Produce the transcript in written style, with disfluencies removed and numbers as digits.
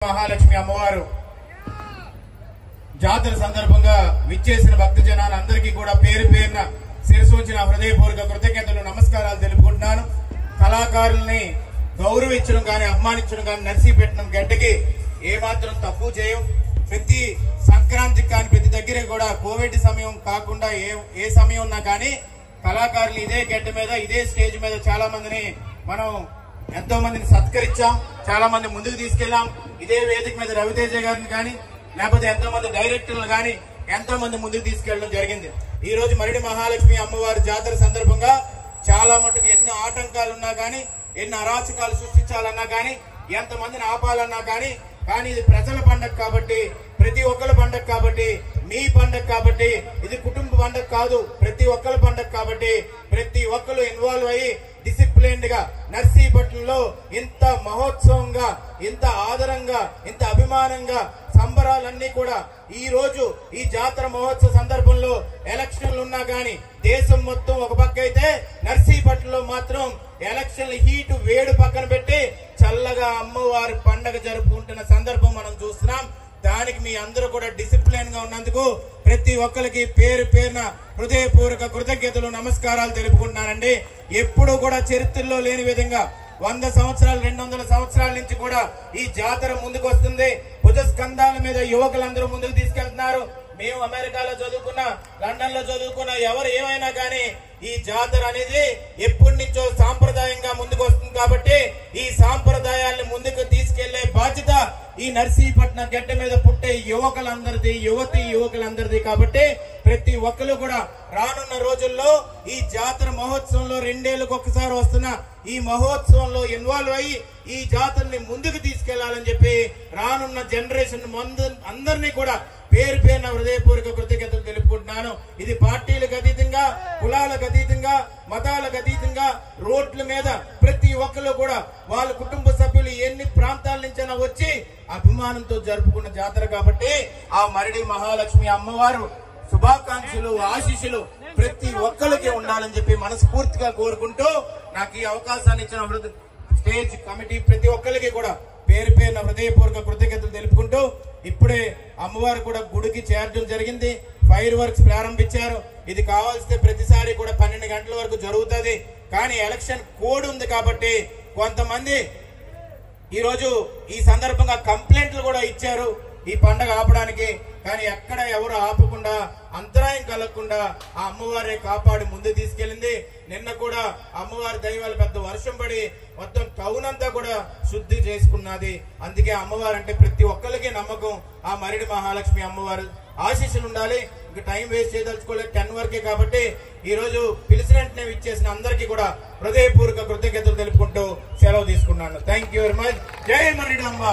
మహాలక్ష్మి అమ్మవారు జాతర సందర్భంగా విచ్చేసిన భక్త జనాలందరికీ కూడా పేరు పేరున శిరసూంచిన హృదయపూర్వక కృతజ్ఞతలు నమస్కారాలు తెలుపుకుంటున్నాను. కళాకారుల్ని గౌరవించడం కానీ అభిమానించడం కానీ నర్సీపట్నం గడ్డకి ఏమాత్రం తక్కువ చేయం. ప్రతి సంక్రాంతికి కానీ ప్రతి దగ్గర కూడా కోవిడ్ సమయం కాకుండా ఏ సమయం ఉన్నా కానీ కళాకారులు ఇదే గడ్డ మీద ఇదే స్టేజ్ మీద చాలా మందిని మనం ఎంతో మందిని సత్కరించాం, చాలా మంది ముందుకు తీసుకెళ్లాం. ఇదే వేదిక మీద రవితేజ గారిని కానీ లేకపోతే ఎంతో మంది డైరెక్టర్లు కానీ ఎంతో మంది ముందుకు తీసుకెళ్లడం జరిగింది. ఈ రోజు మరిడి మహాలక్ష్మి అమ్మవారి జాతర సందర్భంగా చాలా మటుకు ఎన్ని ఆటంకాలు ఉన్నా కానీ ఎన్ని అరాచకాలు సృష్టించాలన్నా కానీ ఎంతమందిని ఆపాలన్నా కానీ ఇది ప్రజల పండగ కాబట్టి, ప్రతి ఒక్కరి పండగ కాబట్టి, మీ పండగ కాబట్టి, ఇది కుటుంబ పండగ కాదు, ప్రతి ఒక్కరి పండగ కాబట్టి ప్రతి ఒక్కరు ఇన్వాల్వ్ అయ్యి డిసిప్లిన్డ్ గా నర్సీపట్నంలో ఇంత మహోత్సవంగా, ఇంత ఆదరంగా, ఇంత అభిమానంగా సంబరాలన్నీ కూడా ఈ రోజు ఈ జాతర మహోత్సవ సందర్భంలో ఎలక్షన్లు ఉన్నా గాని దేశం మొత్తం ఒక పక్క అయితే నర్సీపట్నంలో మాత్రం ఎలక్షన్ల హీటు వేడు పక్కన పెట్టి చల్లగా అమ్మవారి పండగ జరుపుకుంటున్న సందర్భం మనం చూస్తున్నాం. దానికి మీ అందరూ కూడా డిసిప్లిన్ గా ఉన్నందుకు ప్రతి ఒక్కరికి పేరు పేరున హృదయపూర్వక కృతజ్ఞతలు నమస్కారాలు తెలుపుకుంటున్నానండి. ఎప్పుడు కూడా చరిత్రలో లేని విధంగా 100 సంవత్సరాలు 200 సంవత్సరాల నుంచి కూడా ఈ జాతర ముందుకు వస్తుంది. భుజస్కంధాల మీద యువకులందరూ ముందుకు తీసుకెళ్తున్నారు. మేము అమెరికాలో చదువుకున్నా, లండన్ లో చదువుకున్నా, ఎవరు ఏమైనా కానీ ఈ జాతర అనేది ఎప్పటి నుంచో సాంప్రదాయంగా ముందుకు వస్తుంది కాబట్టి ఈ సాంప్రదాయాన్ని ముందుకు తీసుకెళ్లే బాధ్యత ఈ నర్సీపట్నం గడ్డ మీద పుట్టే యువకులందరిది, యువకులందరిది కాబట్టి ప్రతి ఒక్కరు కూడా రానున్న రోజుల్లో ఈ జాతర మహోత్సవంలో 2 ఏళ్లకు ఒకసారి వస్తున్న ఈ మహోత్సవంలో ఇన్వాల్వ్ అయ్యి ఈ జాతరని ముందుకు తీసుకెళ్లాలని చెప్పి రానున్న జనరేషన్ అందరినీ కూడా పేరు పేరున హృదయపూర్వక కృతజ్ఞతలు తెలుపుకుంటున్నాను. ఇది పార్టీలకు అతీతంగా, కులాలకు అతీతంగా, మతాలకు అతీతంగా రోడ్ల మీద ప్రతి ఒక్కరు కూడా వాళ్ళ కుటుంబ సభ్యులు ఎన్ని ప్రాంతాల నుంచైనా వచ్చి అభిమానంతో జరుపుకున్న జాతర కాబట్టి ఆ మరిడి మహాలక్ష్మి అమ్మవారు శుభాకాంక్షలు, ఆశీస్సులు ప్రతి ఒక్కరికి ఉండాలని చెప్పి మనస్ఫూర్తిగా కోరుకుంటూ నాకు ఈ అవకాశాన్ని ఇచ్చిన స్టేజ్ కమిటీ ప్రతి ఒక్కరికి కూడా పేరు పేరున హృదయపూర్వక కృతజ్ఞతలు తెలుపుకుంటూ ఇప్పుడే అమ్మవారు కూడా గుడికి చేరడం జరిగింది. ఫైర్ వర్క్స్ ప్రారంభించారు. ఇది కావాల్సిన ప్రతిసారి కూడా 12 గంటల వరకు జరుగుతుంది. కానీ ఎలక్షన్ కోడ్ ఉంది కాబట్టి కొంతమంది ఈ రోజు ఈ సందర్భంగా కంప్లైంట్లు కూడా ఇచ్చారు ఈ పండగ ఆపడానికి. కానీ ఎక్కడ ఎవరు ఆపకుండా అంతరాయం కలగకుండా ఆ అమ్మవారే కాపాడి ముందు తీసుకెళ్లింది. నిన్న కూడా అమ్మవారి దైవాలు పెద్ద వర్షం పడి మొత్తం టౌన్ అంతా కూడా శుద్ధి చేసుకున్నది. అందుకే అమ్మవారు అంటే ప్రతి ఒక్కరికి నమ్మకం. ఆ మరిడి మహాలక్ష్మి అమ్మవారు ఆశీస్సులు ఉండాలి. ఇంకా టైం వేస్ట్ చేయదలుచుకోలేదు, 10 వరకే కాబట్టి ఈ రోజు పిలిచిన వెంటనే ఇచ్చేసిన అందరికీ కూడా హృదయపూర్వక కృతజ్ఞతలు తెలుపుకుంటూ సెలవు తీసుకున్నాను. Thank you very much. జై మరిడి అమ్మ.